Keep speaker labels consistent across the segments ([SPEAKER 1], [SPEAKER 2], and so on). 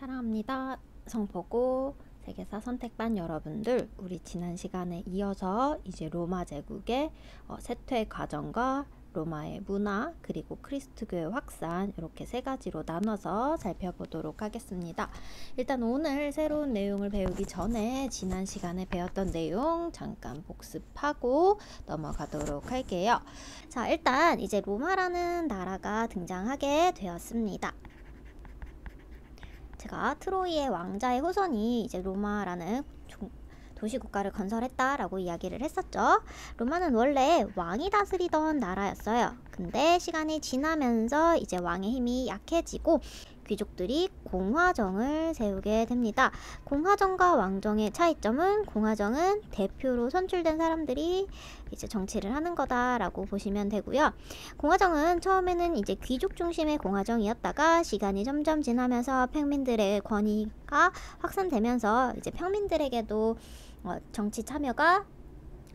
[SPEAKER 1] 사랑합니다. 성보고 세계사 선택반 여러분들, 우리 지난 시간에 이어서 이제 로마 제국의 쇠퇴 과정과 로마의 문화 그리고 크리스트교의 확산, 이렇게 세 가지로 나눠서 살펴보도록 하겠습니다. 일단 오늘 새로운 내용을 배우기 전에 지난 시간에 배웠던 내용 잠깐 복습하고 넘어가도록 할게요. 자, 일단 이제 로마라는 나라가 등장하게 되었습니다. 제가 트로이의 왕자의 후손이 이제 로마라는 도시국가를 건설했다라고 이야기를 했었죠. 로마는 원래 왕이 다스리던 나라였어요. 근데 시간이 지나면서 이제 왕의 힘이 약해지고 귀족들이 공화정을 세우게 됩니다. 공화정과 왕정의 차이점은, 공화정은 대표로 선출된 사람들이 이제 정치를 하는 거다라고 보시면 되고요. 공화정은 처음에는 이제 귀족 중심의 공화정이었다가 시간이 점점 지나면서 평민들의 권위가 확산되면서 이제 평민들에게도 정치 참여가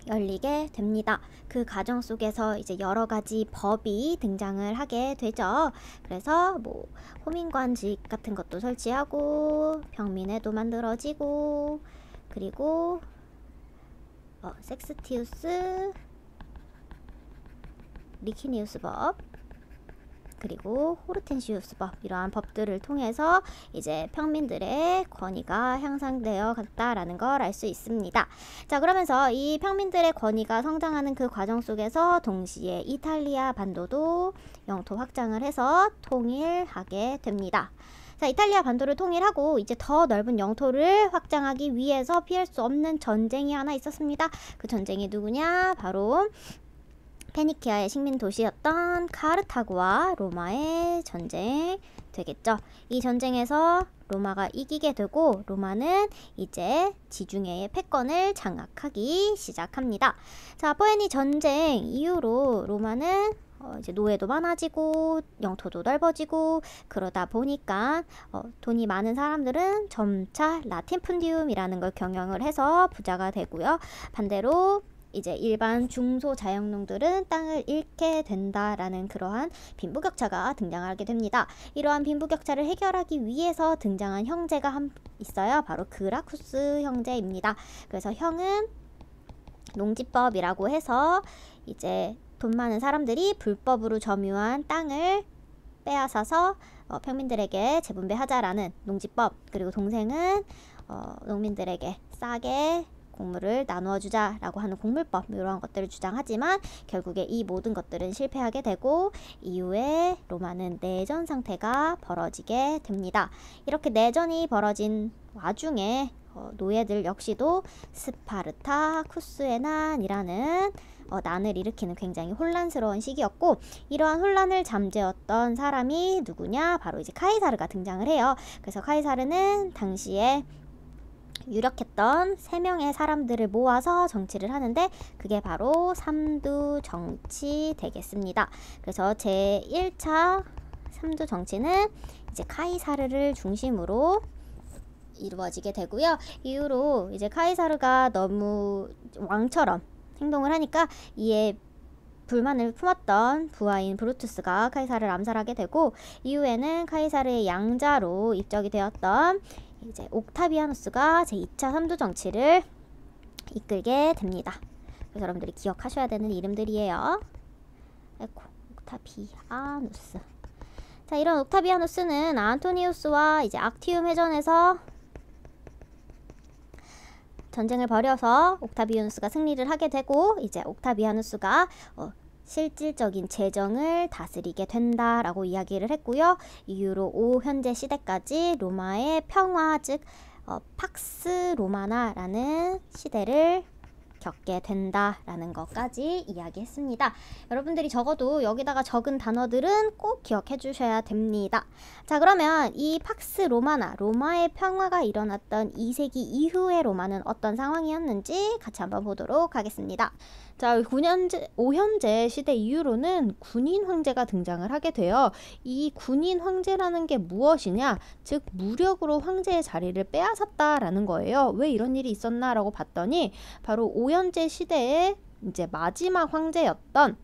[SPEAKER 1] 열리게 됩니다. 그 과정 속에서 이제 여러 가지 법이 등장을 하게 되죠. 그래서 뭐 호민관직 같은 것도 설치하고 평민회도 만들어지고, 그리고 섹스티우스 리키니우스 법, 그리고 호르텐시우스법, 이러한 법들을 통해서 이제 평민들의 권위가 향상되어 갔다라는 걸 알 수 있습니다. 자, 그러면서 이 평민들의 권위가 성장하는 그 과정 속에서 동시에 이탈리아 반도도 영토 확장을 해서 통일하게 됩니다. 자, 이탈리아 반도를 통일하고 이제 더 넓은 영토를 확장하기 위해서 피할 수 없는 전쟁이 하나 있었습니다. 그 전쟁이 누구냐? 바로 페니키아의 식민 도시였던 카르타고와 로마의 전쟁 되겠죠. 이 전쟁에서 로마가 이기게 되고 로마는 이제 지중해의 패권을 장악하기 시작합니다. 자, 포에니 전쟁 이후로 로마는 이제 노예도 많아지고 영토도 넓어지고, 그러다 보니까 돈이 많은 사람들은 점차 라틴푼디움이라는 걸 경영을 해서 부자가 되고요. 반대로 이제 일반 중소자영농들은 땅을 잃게 된다라는 그러한 빈부격차가 등장하게 됩니다. 이러한 빈부격차를 해결하기 위해서 등장한 형제가 있어요. 바로 그라쿠스 형제입니다. 그래서 형은 농지법이라고 해서 이제 돈 많은 사람들이 불법으로 점유한 땅을 빼앗아서 평민들에게 재분배하자라는 농지법, 그리고 동생은 농민들에게 싸게 곡물을 나누어 주자라고 하는 곡물법, 이러한 것들을 주장하지만 결국에 이 모든 것들은 실패하게 되고 이후에 로마는 내전 상태가 벌어지게 됩니다. 이렇게 내전이 벌어진 와중에 노예들 역시도 스파르타쿠스의 난이라는 난을 일으키는 굉장히 혼란스러운 시기였고, 이러한 혼란을 잠재웠던 사람이 누구냐? 바로 이제 카이사르가 등장을 해요. 그래서 카이사르는 당시에 유력했던 3명의 사람들을 모아서 정치를 하는데 그게 바로 삼두 정치 되겠습니다. 그래서 제1차 삼두 정치는 이제 카이사르를 중심으로 이루어지게 되고요. 이후로 이제 카이사르가 너무 왕처럼 행동을 하니까 이에 불만을 품었던 부하인 브루투스가 카이사르를 암살하게 되고, 이후에는 카이사르의 양자로 입적이 되었던 이제 옥타비아누스가 제2차 삼두 정치를 이끌게 됩니다. 그래서 여러분들이 기억하셔야 되는 이름들이에요. 옥타비아누스. 자, 이런 옥타비아누스는 안토니우스와 이제 악티움 해전에서 전쟁을 벌여서 옥타비아누스가 승리를 하게 되고, 이제 옥타비아누스가 실질적인 재정을 다스리게 된다라고 이야기를 했고요. 이후로 현재 시대까지 로마의 평화, 즉 팍스 로마나라는 시대를 겪게 된다라는 것까지 이야기했습니다. 여러분들이 적어도 여기다가 적은 단어들은 꼭 기억해 주셔야 됩니다. 자, 그러면 이 팍스 로마나, 로마의 평화가 일어났던 2세기 이후의 로마는 어떤 상황이었는지 같이 한번 보도록 하겠습니다. 자, 5현제 시대 이후로는 군인 황제가 등장을 하게 돼요. 이 군인 황제라는 게 무엇이냐? 즉 무력으로 황제의 자리를 빼앗았다라는 거예요. 왜 이런 일이 있었나라고 봤더니 바로 5현제 시대의 이제 마지막 황제였던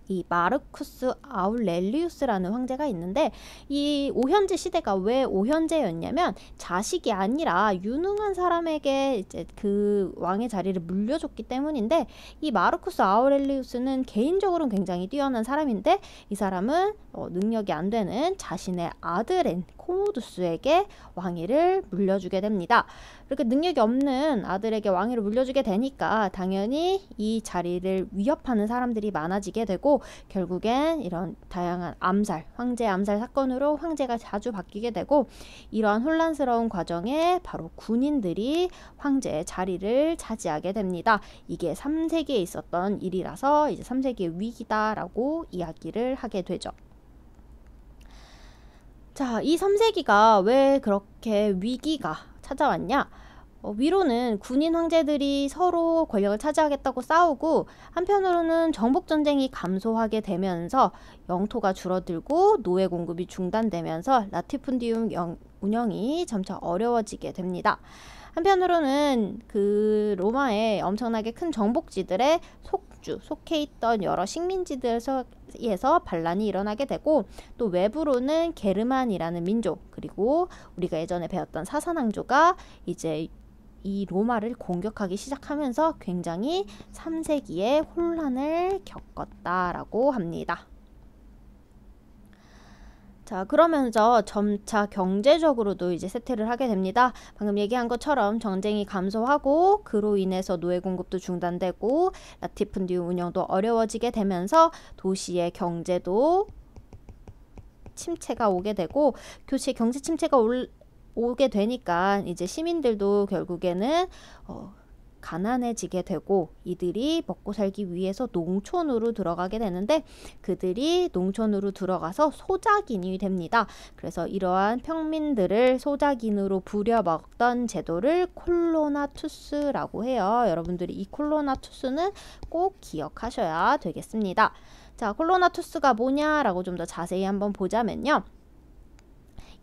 [SPEAKER 1] 이 마르쿠스 아울렐리우스라는 황제가 있는데, 이 오현제 시대가 왜 오현제였냐면 자식이 아니라 유능한 사람에게 이제 그 왕의 자리를 물려줬기 때문인데, 이 마르쿠스 아우렐리우스는 개인적으로는 굉장히 뛰어난 사람인데, 이 사람은 능력이 안 되는 자신의 아들인 코모두스에게 왕위를 물려주게 됩니다. 이렇게 능력이 없는 아들에게 왕위를 물려주게 되니까 당연히 이 자리를 위협하는 사람들이 많아지게 되고, 결국엔 이런 다양한 암살, 황제 암살 사건으로 황제가 자주 바뀌게 되고, 이러한 혼란스러운 과정에 바로 군인들이 황제의 자리를 차지하게 됩니다. 이게 3세기에 있었던 일이라서 이제 3세기의 위기다라고 이야기를 하게 되죠. 자, 이 3세기가 왜 그렇게 위기가 찾아왔냐? 위로는 군인 황제들이 서로 권력을 차지하겠다고 싸우고, 한편으로는 정복전쟁이 감소하게 되면서 영토가 줄어들고 노예 공급이 중단되면서 라티푼디움 운영이 점차 어려워지게 됩니다. 한편으로는 그 로마의 엄청나게 큰 정복지들의 속해 있던 여러 식민지들 사이에서 반란이 일어나게 되고, 또 외부로는 게르만이라는 민족, 그리고 우리가 예전에 배웠던 사산왕조가 이제 이 로마를 공격하기 시작하면서 굉장히 3세기에 혼란을 겪었다라고 합니다. 자, 그러면서 점차 경제적으로도 이제 쇠퇴를 하게 됩니다. 방금 얘기한 것처럼 전쟁이 감소하고 그로 인해서 노예 공급도 중단되고 라티푼디움 운영도 어려워지게 되면서 도시의 경제도 침체가 오게 되고, 교시의 경제 침체가 오게 되니까 이제 시민들도 결국에는 가난해지게 되고, 이들이 먹고 살기 위해서 농촌으로 들어가게 되는데, 그들이 농촌으로 들어가서 소작인이 됩니다. 그래서 이러한 평민들을 소작인으로 부려먹던 제도를 콜로나투스라고 해요. 여러분들이 이 콜로나투스는 꼭 기억하셔야 되겠습니다. 자, 콜로나투스가 뭐냐라고 좀 더 자세히 한번 보자면요.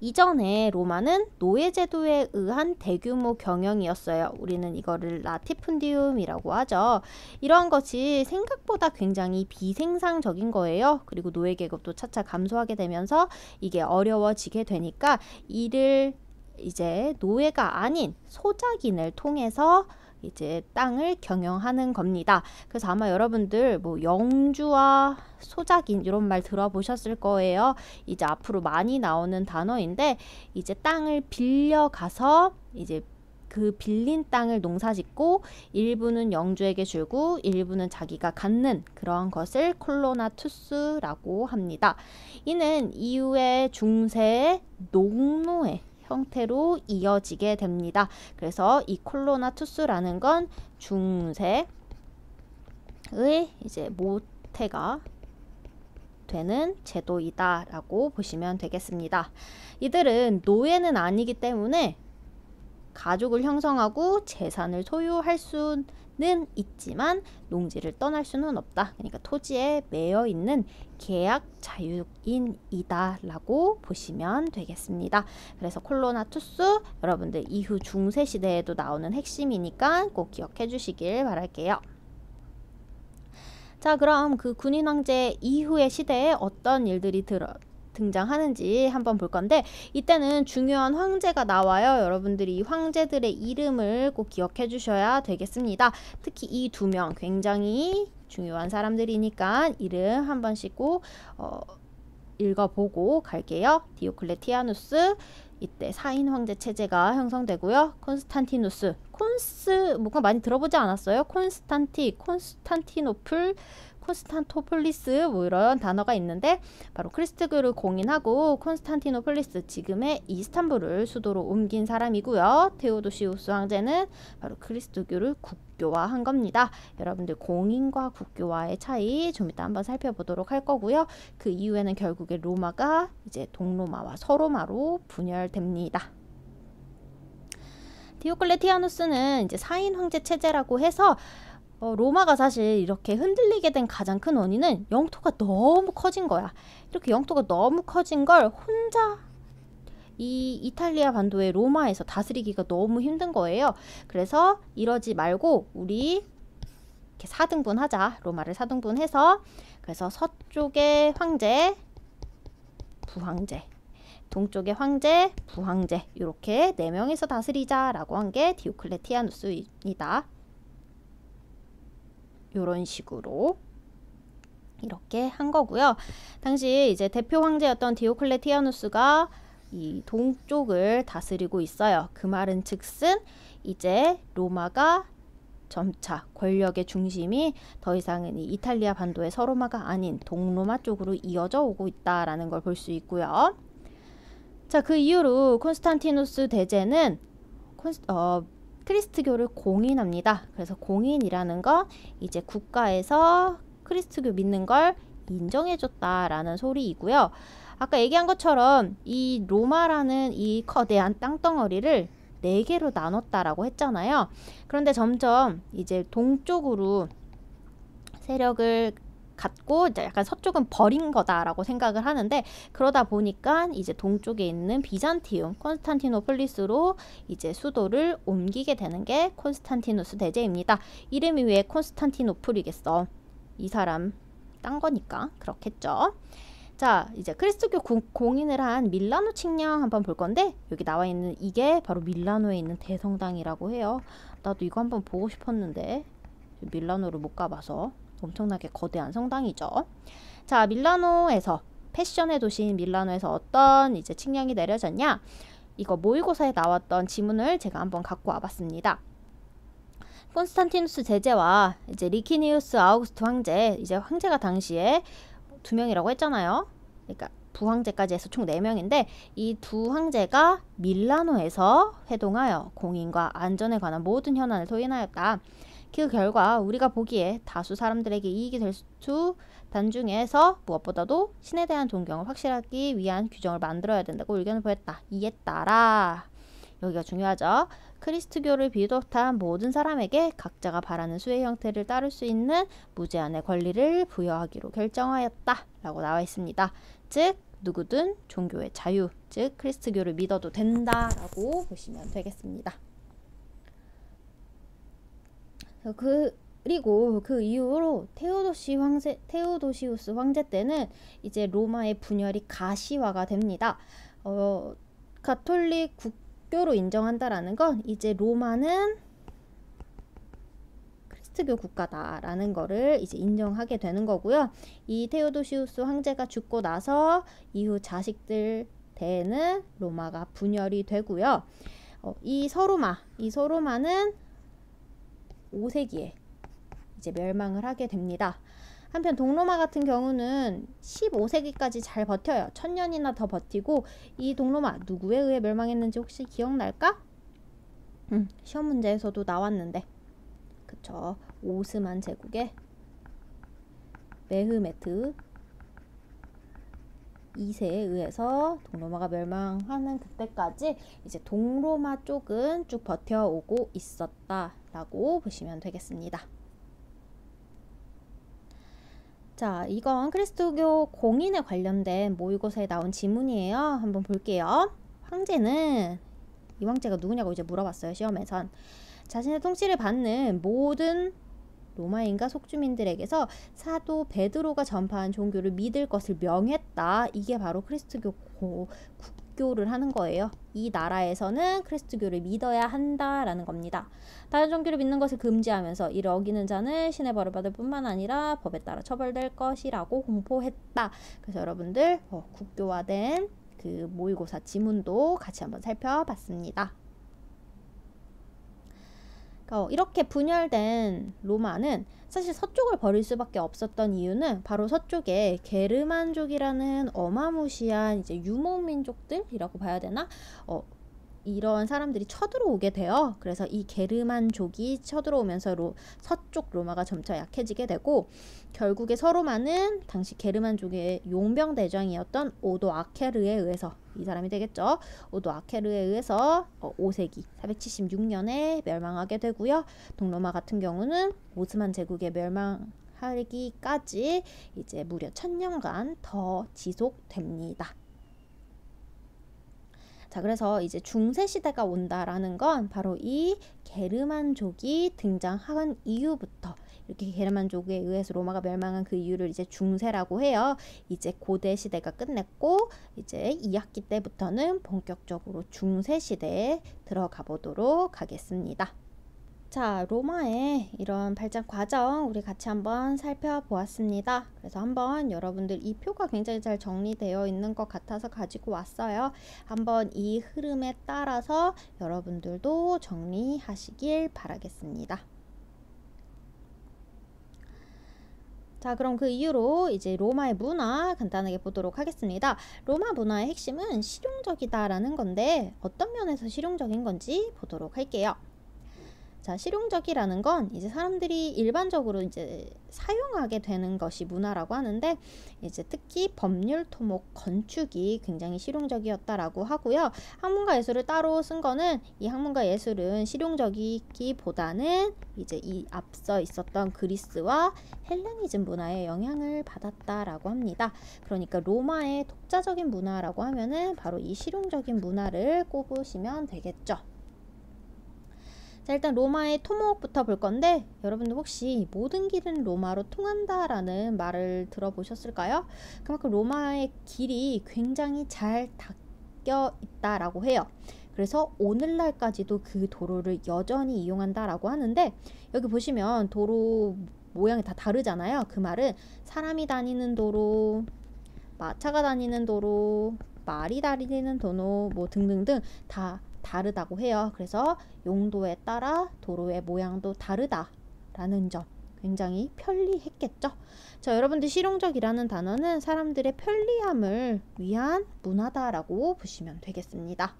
[SPEAKER 1] 이전에 로마는 노예제도에 의한 대규모 경영이었어요. 우리는 이거를 라티푼디움이라고 하죠. 이러한 것이 생각보다 굉장히 비생산적인 거예요. 그리고 노예 계급도 차차 감소하게 되면서 이게 어려워지게 되니까 이를 이제 노예가 아닌 소작인을 통해서 이제 땅을 경영하는 겁니다. 그래서 아마 여러분들 뭐 영주와 소작인 이런 말 들어보셨을 거예요. 이제 앞으로 많이 나오는 단어인데, 이제 땅을 빌려가서 이제 그 빌린 땅을 농사짓고 일부는 영주에게 주고 일부는 자기가 갖는 그런 것을 콜로나투스라고 합니다. 이는 이후에 중세 농노예 형태로 이어지게 됩니다. 그래서 이 콜로나투스라는 건 중세의 이제 모태가 되는 제도이다라고 보시면 되겠습니다. 이들은 노예는 아니기 때문에 가족을 형성하고 재산을 소유할 수는 있지만 농지를 떠날 수는 없다. 그러니까 토지에 매여 있는 계약 자유인이다 라고 보시면 되겠습니다. 그래서 콜로나투스, 여러분들 이후 중세 시대에도 나오는 핵심이니까 꼭 기억해 주시길 바랄게요. 자, 그럼 그 군인 황제 이후의 시대에 어떤 일들이 등장하는지 한번 볼 건데, 이때는 중요한 황제가 나와요. 여러분들이 이 황제들의 이름을 꼭 기억해 주셔야 되겠습니다. 특히 이 두 명 굉장히 중요한 사람들이니까 이름 한 번씩 꼭 읽어보고 갈게요. 디오클레티아누스, 이때 사인 황제 체제가 형성되고요. 콘스탄티누스, 뭔가 많이 들어보지 않았어요? 콘스탄티노플, 콘스탄토폴리스 뭐 이런 단어가 있는데, 바로 크리스트교를 공인하고 콘스탄티노폴리스, 지금의 이스탄불을 수도로 옮긴 사람이고요. 테오도시우스 황제는 바로 그리스도교를 국교화한 겁니다. 여러분들 공인과 국교화의 차이 좀 이따 한번 살펴보도록 할 거고요. 그 이후에는 결국에 로마가 이제 동로마와 서로마로 분열됩니다. 디오클레티아누스는 이제 사인 황제 체제라고 해서 로마가 사실 이렇게 흔들리게 된 가장 큰 원인은 영토가 너무 커진 거야. 이렇게 영토가 너무 커진 걸 혼자 이 이탈리아 반도의 로마에서 다스리기가 너무 힘든 거예요. 그래서 이러지 말고 우리 이렇게 4등분하자. 로마를 4등분해서 그래서 서쪽의 황제, 부황제, 동쪽의 황제, 부황제 이렇게 4명이서 다스리자라고 한 게 디오클레티아누스입니다. 이런 식으로 이렇게 한 거고요. 당시 이제 대표 황제였던 디오클레티아누스가 이 동쪽을 다스리고 있어요. 그 말은 즉슨 이제 로마가 점차 권력의 중심이 더 이상은 이 이탈리아 반도의 서로마가 아닌 동로마 쪽으로 이어져 오고 있다라는 걸 볼 수 있고요. 자, 그 이후로 콘스탄티누스 대제는 크리스트교를 공인합니다. 그래서 공인이라는 건 이제 국가에서 크리스트교 믿는 걸 인정해줬다라는 소리이고요. 아까 얘기한 것처럼 이 로마라는 이 거대한 땅덩어리를 4개로 나눴다라고 했잖아요. 그런데 점점 이제 동쪽으로 세력을 갖고 이제 약간 서쪽은 버린 거다라고 생각을 하는데, 그러다 보니까 이제 동쪽에 있는 비잔티움 콘스탄티노폴리스로 이제 수도를 옮기게 되는 게 콘스탄티누스 대제입니다. 이름이 왜 콘스탄티노플이겠어? 이 사람 딴 거니까 그렇겠죠. 자, 이제 크리스트교 공인을 한 밀라노 칙령 한번 볼 건데, 여기 나와 있는 이게 바로 밀라노에 있는 대성당이라고 해요. 나도 이거 한번 보고 싶었는데 밀라노를 못 가봐서. 엄청나게 거대한 성당이죠. 자, 밀라노에서 패션의 도시인 밀라노에서 어떤 이제 칙령이 내려졌냐? 이거 모의고사에 나왔던 지문을 제가 한번 갖고 와봤습니다. 콘스탄티누스 제제와 이제 리키니우스 아우구스트 황제, 이제 황제가 당시에 2명이라고 했잖아요. 그러니까 부황제까지 해서 총 4명인데 이 두 황제가 밀라노에서 회동하여 공인과 안전에 관한 모든 현안을 토의하였다. 그 결과 우리가 보기에 다수 사람들에게 이익이 될 수 단중에서 무엇보다도 신에 대한 존경을 확실하기 위한 규정을 만들어야 된다고 의견을 보였다. 이에 따라 여기가 중요하죠. 크리스트교를 비롯한 모든 사람에게 각자가 바라는 수의 형태를 따를 수 있는 무제한의 권리를 부여하기로 결정하였다 라고 나와 있습니다. 즉 누구든 종교의 자유, 즉 크리스트교를 믿어도 된다라고 보시면 되겠습니다. 그리고 그 이후로 테오도시우스 황제 때는 이제 로마의 분열이 가시화가 됩니다. 가톨릭 국교로 인정한다라는 건 이제 로마는 크리스트교 국가다라는 거를 이제 인정하게 되는 거고요. 이 테오도시우스 황제가 죽고 나서 이후 자식들 때는 로마가 분열이 되고요. 이 서로마는 5세기에 이제 멸망을 하게 됩니다. 한편 동로마 같은 경우는 15세기까지 잘 버텨요. 1000년이나 더 버티고, 이 동로마 누구에 의해 멸망했는지 혹시 기억날까? 시험 문제에서도 나왔는데, 그쵸, 오스만 제국의 메흐메트 2세에 의해서 동로마가 멸망하는 그때까지 이제 동로마 쪽은 쭉 버텨오고 있었다라고 보시면 되겠습니다. 자, 이건 크리스트교 공인에 관련된 모의고사에 나온 지문이에요. 한번 볼게요. 이 황제가 누구냐고 이제 물어봤어요, 시험에선. 자신의 통치를 받는 모든 로마인과 속주민들에게서 사도 베드로가 전파한 종교를 믿을 것을 명했다. 이게 바로 크리스트교 국교를 하는 거예요. 이 나라에서는 크리스트교를 믿어야 한다라는 겁니다. 다른 종교를 믿는 것을 금지하면서 이를 어기는 자는 신의 벌을 받을 뿐만 아니라 법에 따라 처벌될 것이라고 공포했다. 그래서 여러분들 국교화된 그 모의고사 지문도 같이 한번 살펴봤습니다. 이렇게 분열된 로마는 사실 서쪽을 버릴 수밖에 없었던 이유는 바로 서쪽에 게르만족이라는 어마무시한 이제 유목민족들이라고 봐야 되나? 이런 사람들이 쳐들어오게 돼요. 그래서 이 게르만족이 쳐들어오면서 서쪽 로마가 점차 약해지게 되고, 결국에 서로마는 당시 게르만족의 용병대장이었던 오도 아케르에 의해서, 이 사람이 되겠죠. 오도 아케르에 의해서 5세기 476년에 멸망하게 되고요. 동로마 같은 경우는 오스만 제국의 멸망하기까지 이제 무려 1000년간 더 지속됩니다. 자, 그래서 이제 중세시대가 온다라는 건 바로 이 게르만족이 등장한 이후부터 이렇게 게르만족에 의해서 로마가 멸망한 그 이유를 이제 중세라고 해요. 이제 고대 시대가 끝냈고 이제 2학기 때부터는 본격적으로 중세 시대에 들어가 보도록 하겠습니다. 자, 로마의 이런 발전 과정 우리 같이 한번 살펴보았습니다. 그래서 한번 여러분들 이 표가 굉장히 잘 정리되어 있는 것 같아서 가지고 왔어요. 한번 이 흐름에 따라서 여러분들도 정리하시길 바라겠습니다. 자, 그럼 그 이후로 이제 로마의 문화 간단하게 보도록 하겠습니다. 로마 문화의 핵심은 실용적이다라는 건데 어떤 면에서 실용적인 건지 보도록 할게요. 자, 실용적이라는 건 이제 사람들이 일반적으로 이제 사용하게 되는 것이 문화라고 하는데 이제 특히 법률, 토목, 건축이 굉장히 실용적이었다라고 하고요. 학문과 예술을 따로 쓴 거는 이 학문과 예술은 실용적이기보다는 이제 이 앞서 있었던 그리스와 헬레니즘 문화의 영향을 받았다라고 합니다. 그러니까 로마의 독자적인 문화라고 하면은 바로 이 실용적인 문화를 꼽으시면 되겠죠. 자, 일단 로마의 토목부터 볼 건데 여러분들 혹시 모든 길은 로마로 통한다라는 말을 들어보셨을까요? 그만큼 로마의 길이 굉장히 잘 닦여 있다라고 해요. 그래서 오늘날까지도 그 도로를 여전히 이용한다라고 하는데 여기 보시면 도로 모양이 다 다르잖아요. 그 말은 사람이 다니는 도로, 마차가 다니는 도로, 말이 다니는 도로 뭐 등등등 다 다르다고 해요. 그래서 용도에 따라 도로의 모양도 다르다라는 점 굉장히 편리했겠죠. 자, 여러분들 실용적이라는 단어는 사람들의 편리함을 위한 문화다라고 보시면 되겠습니다.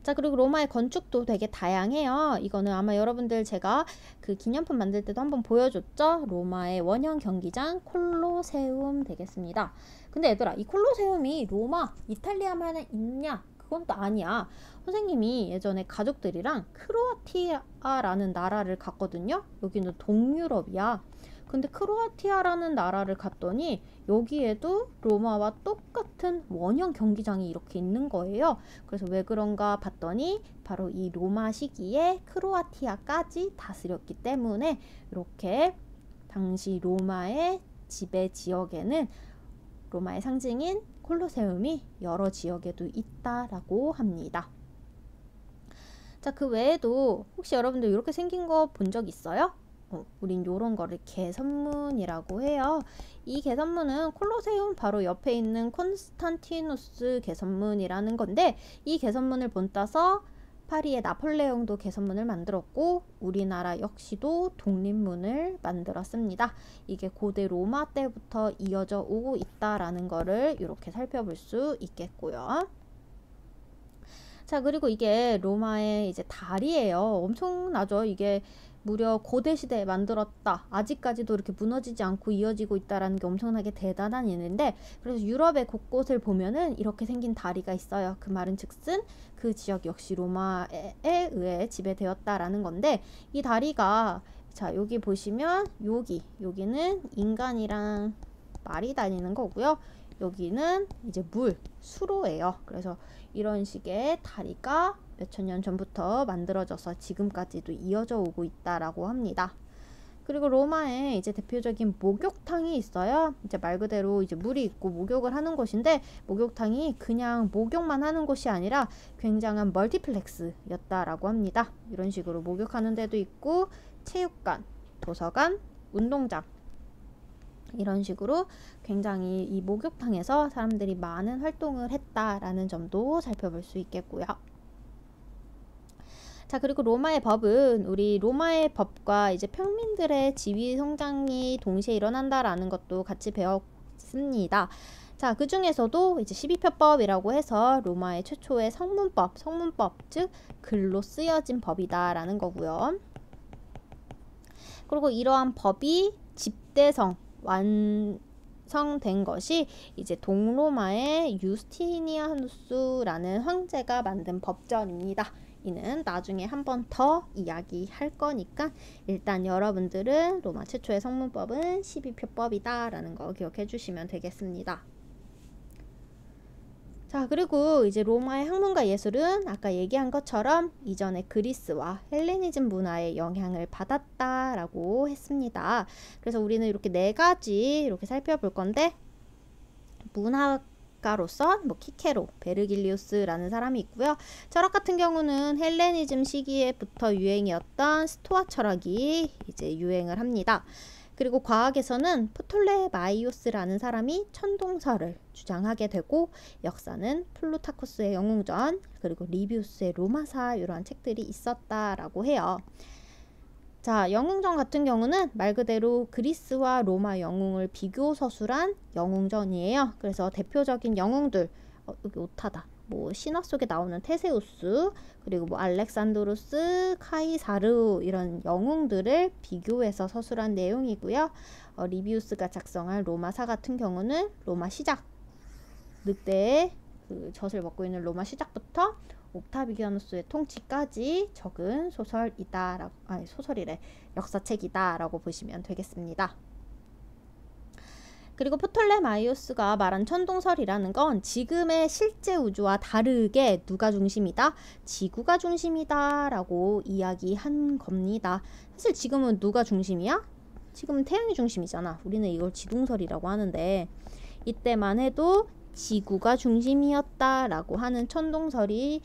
[SPEAKER 1] 자, 그리고 로마의 건축도 되게 다양해요. 이거는 아마 여러분들 제가 그 기념품 만들 때도 한번 보여줬죠. 로마의 원형 경기장 콜로세움 되겠습니다. 근데 얘들아, 이 콜로세움이 로마, 이탈리아만 있냐? 그건 또 아니야. 선생님이 예전에 가족들이랑 크로아티아라는 나라를 갔거든요. 여기는 동유럽이야. 근데 크로아티아라는 나라를 갔더니 여기에도 로마와 똑같은 원형 경기장이 이렇게 있는 거예요. 그래서 왜 그런가 봤더니 바로 이 로마 시기에 크로아티아까지 다스렸기 때문에 이렇게 당시 로마의 지배 지역에는 로마의 상징인 콜로세움이 여러 지역에도 있다라고 합니다. 자, 그 외에도 혹시 여러분들 이렇게 생긴 거 본 적 있어요? 우린 요런 거를 개선문이라고 해요. 이 개선문은 콜로세움 바로 옆에 있는 콘스탄티누스 개선문이라는 건데 이 개선문을 본따서 파리의 나폴레옹도 개선문을 만들었고 우리나라 역시도 독립문을 만들었습니다. 이게 고대 로마 때부터 이어져 오고 있다라는 거를 이렇게 살펴볼 수 있겠고요. 자, 그리고 이게 로마의 이제 다리예요. 엄청나죠? 이게 무려 고대 시대에 만들었다. 아직까지도 이렇게 무너지지 않고 이어지고 있다라는 게 엄청나게 대단한 일인데 그래서 유럽의 곳곳을 보면은 이렇게 생긴 다리가 있어요. 그 말은 즉슨 그 지역 역시 로마에 의해 지배되었다라는 건데 이 다리가 자, 여기 보시면 여기는 인간이랑 말이 다니는 거고요. 여기는 이제 수로예요. 그래서 이런 식의 다리가 몇천 년 전부터 만들어져서 지금까지도 이어져 오고 있다라고 합니다. 그리고 로마에 이제 대표적인 목욕탕이 있어요. 이제 말 그대로 이제 물이 있고 목욕을 하는 곳인데 목욕탕이 그냥 목욕만 하는 곳이 아니라 굉장한 멀티플렉스였다라고 합니다. 이런 식으로 목욕하는 데도 있고 체육관, 도서관, 운동장 이런 식으로 굉장히 이 목욕탕에서 사람들이 많은 활동을 했다라는 점도 살펴볼 수 있겠고요. 자, 그리고 로마의 법은 우리 로마의 법과 이제 평민들의 지위 성장이 동시에 일어난다라는 것도 같이 배웠습니다. 자, 그 중에서도 이제 12표법이라고 해서 로마의 최초의 성문법, 즉 글로 쓰여진 법이다라는 거고요. 그리고 이러한 법이 집대성 완성된 것이 이제 동로마의 유스티니아누스라는 황제가 만든 법전입니다. 이는 나중에 한 번 더 이야기할 거니까 일단 여러분들은 로마 최초의 성문법은 12표법이다 라는 거 기억해 주시면 되겠습니다. 자, 그리고 이제 로마의 학문과 예술은 아까 얘기한 것처럼 이전에 그리스와 헬레니즘 문화의 영향을 받았다라고 했습니다. 그래서 우리는 이렇게 네 가지 이렇게 살펴볼 건데, 문학가로서 키케로, 베르길리우스라는 사람이 있고요. 철학 같은 경우는 헬레니즘 시기에부터 유행이었던 스토아 철학이 이제 유행을 합니다. 그리고 과학에서는 프톨레마이오스라는 사람이 천동설을 주장하게 되고, 역사는 플루타쿠스의 영웅전, 그리고 리비우스의 로마사, 이러한 책들이 있었다라고 해요. 자, 영웅전 같은 경우는 말 그대로 그리스와 로마 영웅을 비교 서술한 영웅전이에요. 그래서 대표적인 영웅들, 여기 오타다. 신화 속에 나오는 테세우스, 그리고 알렉산드로스, 카이사르, 이런 영웅들을 비교해서 서술한 내용이고요. 리비우스가 작성한 로마사 같은 경우는 로마 시작, 늑대의 그 젖을 먹고 있는 로마 시작부터 옥타비아누스의 통치까지 적은 소설이다. 소설이래. 역사책이다라고 보시면 되겠습니다. 그리고 프톨레마이오스가 말한 천동설이라는 건 지금의 실제 우주와 다르게 누가 중심이다? 지구가 중심이다 라고 이야기한 겁니다. 사실 지금은 누가 중심이야? 지금은 태양이 중심이잖아. 우리는 이걸 지동설이라고 하는데, 이때만 해도 지구가 중심이었다라고 하는 천동설이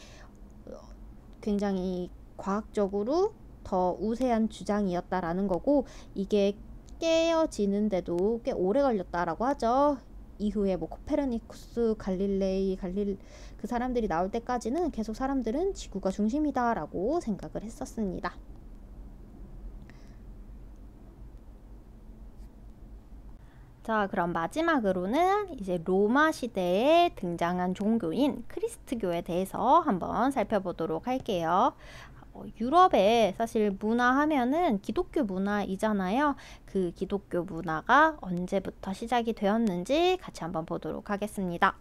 [SPEAKER 1] 굉장히 과학적으로 더 우세한 주장이었다라는 거고, 이게 깨어지는데도 꽤 오래 걸렸다라고 하죠. 이후에 코페르니쿠스, 갈릴레이, 그 사람들이 나올 때까지는 계속 사람들은 지구가 중심이다라고 생각을 했었습니다. 자, 그럼 마지막으로는 이제 로마 시대에 등장한 종교인 크리스트교에 대해서 한번 살펴보도록 할게요. 유럽에 사실 문화 하면은 기독교 문화이잖아요. 그 기독교 문화가 언제부터 시작이 되었는지 같이 한번 보도록 하겠습니다.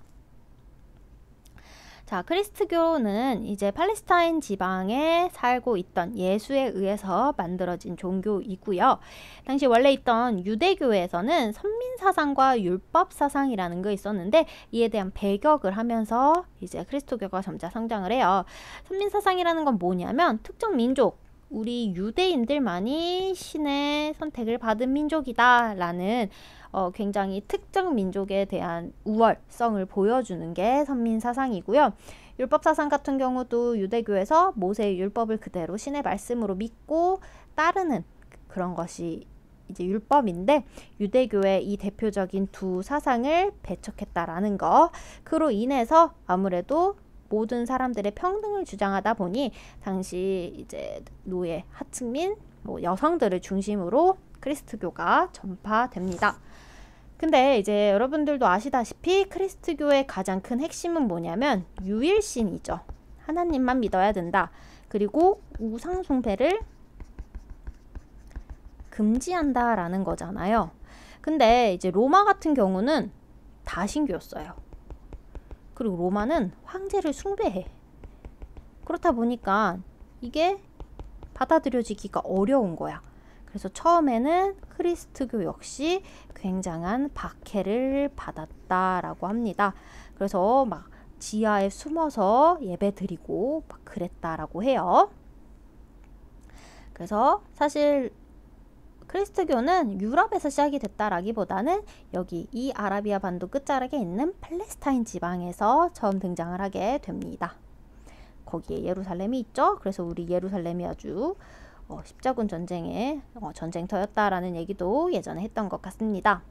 [SPEAKER 1] 자, 크리스트교는 이제 팔레스타인 지방에 살고 있던 예수에 의해서 만들어진 종교이고요. 당시 원래 있던 유대교에서는 선민사상과 율법사상이라는 게 있었는데, 이에 대한 배격을 하면서 이제 크리스토교가 점차 성장을 해요. 선민사상이라는 건 뭐냐면, 특정 민족, 우리 유대인들만이 신의 선택을 받은 민족이다 라는 굉장히 특정 민족에 대한 우월성을 보여주는 게 선민사상이고요. 율법사상 같은 경우도 유대교에서 모세의 율법을 그대로 신의 말씀으로 믿고 따르는 그런 것이 이제 율법인데, 유대교의 이 대표적인 두 사상을 배척했다라는 거, 그로 인해서 아무래도 모든 사람들의 평등을 주장하다 보니 당시 이제 노예, 하층민, 여성들을 중심으로 크리스트교가 전파됩니다. 근데 이제 여러분들도 아시다시피 크리스트교의 가장 큰 핵심은 뭐냐면 유일신이죠. 하나님만 믿어야 된다. 그리고 우상 숭배를 금지한다라는 거잖아요. 근데 이제 로마 같은 경우는 다신교였어요. 그리고 로마는 황제를 숭배해. 그렇다 보니까 이게 받아들여지기가 어려운 거야. 그래서 처음에는 크리스트교 역시 굉장한 박해를 받았다라고 합니다. 그래서 지하에 숨어서 예배드리고 그랬다라고 해요. 그래서 사실 크리스트교는 유럽에서 시작이 됐다라기보다는 여기 이 아라비아 반도 끝자락에 있는 팔레스타인 지방에서 처음 등장을 하게 됩니다. 거기에 예루살렘이 있죠. 그래서 우리 예루살렘이 아주 십자군 전쟁의 전쟁터였다라는 얘기도 예전에 했던 것 같습니다.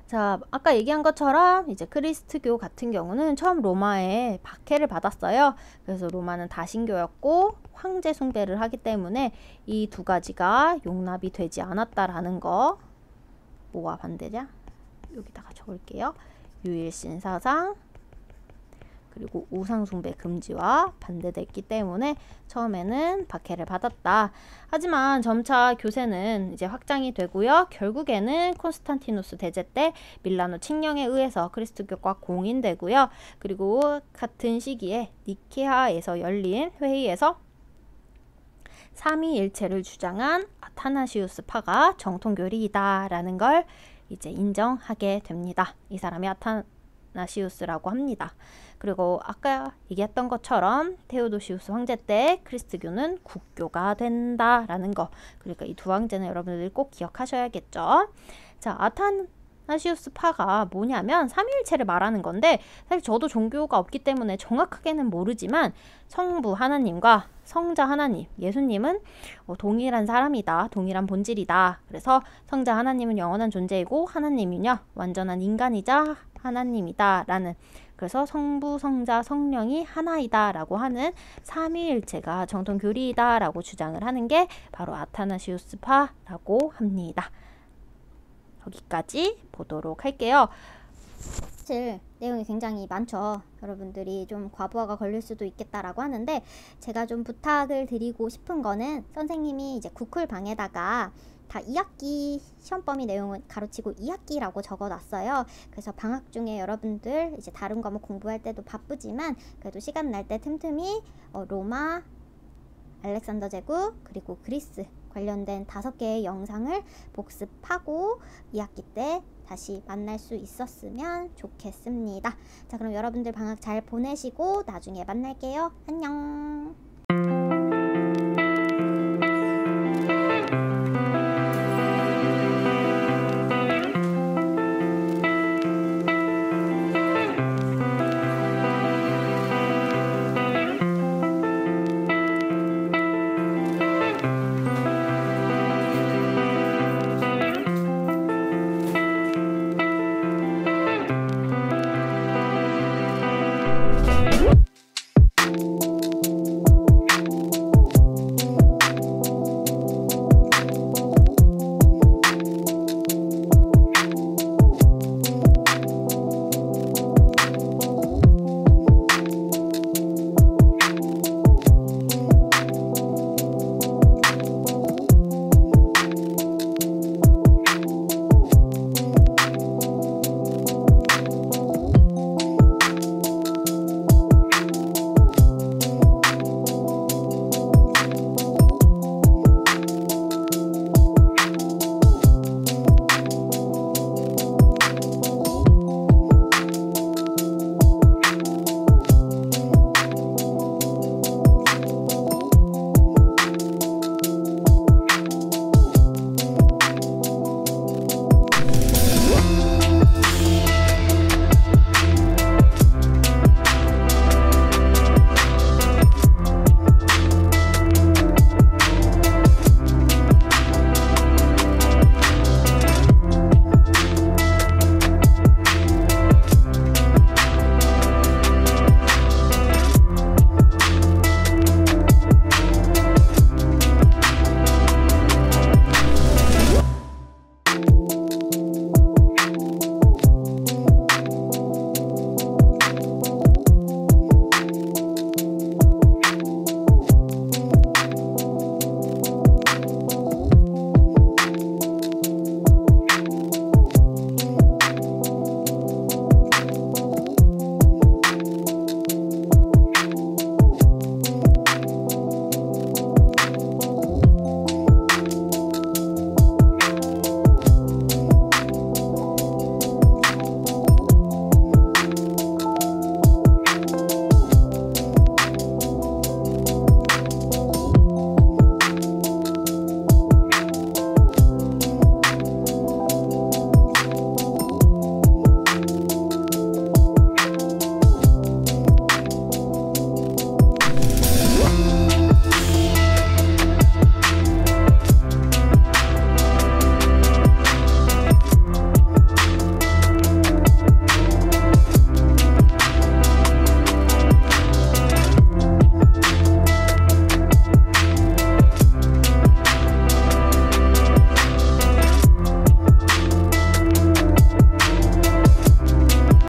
[SPEAKER 1] 자, 아까 얘기한 것처럼 이제 크리스트교 같은 경우는 처음 로마에 박해를 받았어요. 그래서 로마는 다신교였고 황제 숭배를 하기 때문에 이 두 가지가 용납이 되지 않았다라는 거. 뭐와 반대냐? 여기다가 적을게요. 유일신 사상, 그리고 우상숭배 금지와 반대됐기 때문에 처음에는 박해를 받았다. 하지만 점차 교세는 이제 확장이 되고요. 결국에는 콘스탄티누스 대제 때 밀라노 칙령에 의해서 크리스트교가 공인되고요. 그리고 같은 시기에 니케아에서 열린 회의에서 삼위일체를 주장한 아타나시우스 파가 정통교리이다라는 걸 이제 인정하게 됩니다. 이 사람이 아타나시우스라고 합니다. 그리고 아까 얘기했던 것처럼 테오도시우스 황제 때 크리스트교는 국교가 된다라는 거. 그러니까 이 두 황제는 여러분들 꼭 기억하셔야겠죠. 자, 아타나시우스 파가 뭐냐면 삼위일체를 말하는 건데, 사실 저도 종교가 없기 때문에 정확하게는 모르지만 성부 하나님과 성자 하나님, 예수님은 동일한 사람이다, 동일한 본질이다. 그래서 성자 하나님은 영원한 존재이고 하나님은요 완전한 인간이자 하나님이다 라는, 그래서 성부, 성자, 성령이 하나이다 라고 하는 삼위일체가 정통 교리이다 라고 주장을 하는 게 바로 아타나시우스파라고 합니다. 여기까지 보도록 할게요. 사실 내용이 굉장히 많죠. 여러분들이 좀 과부하가 걸릴 수도 있겠다라고 하는데, 제가 좀 부탁을 드리고 싶은 거는, 선생님이 이제 구클 방에다가 다 2학기 시험 범위 내용은 가로치고 2학기라고 적어놨어요. 그래서 방학 중에 여러분들 이제 다른 과목 공부할 때도 바쁘지만 그래도 시간 날 때 틈틈이 로마, 알렉산더 제국, 그리고 그리스 관련된 5개의 영상을 복습하고 2학기 때 다시 만날 수 있었으면 좋겠습니다. 자, 그럼 여러분들 방학 잘 보내시고 나중에 만날게요. 안녕.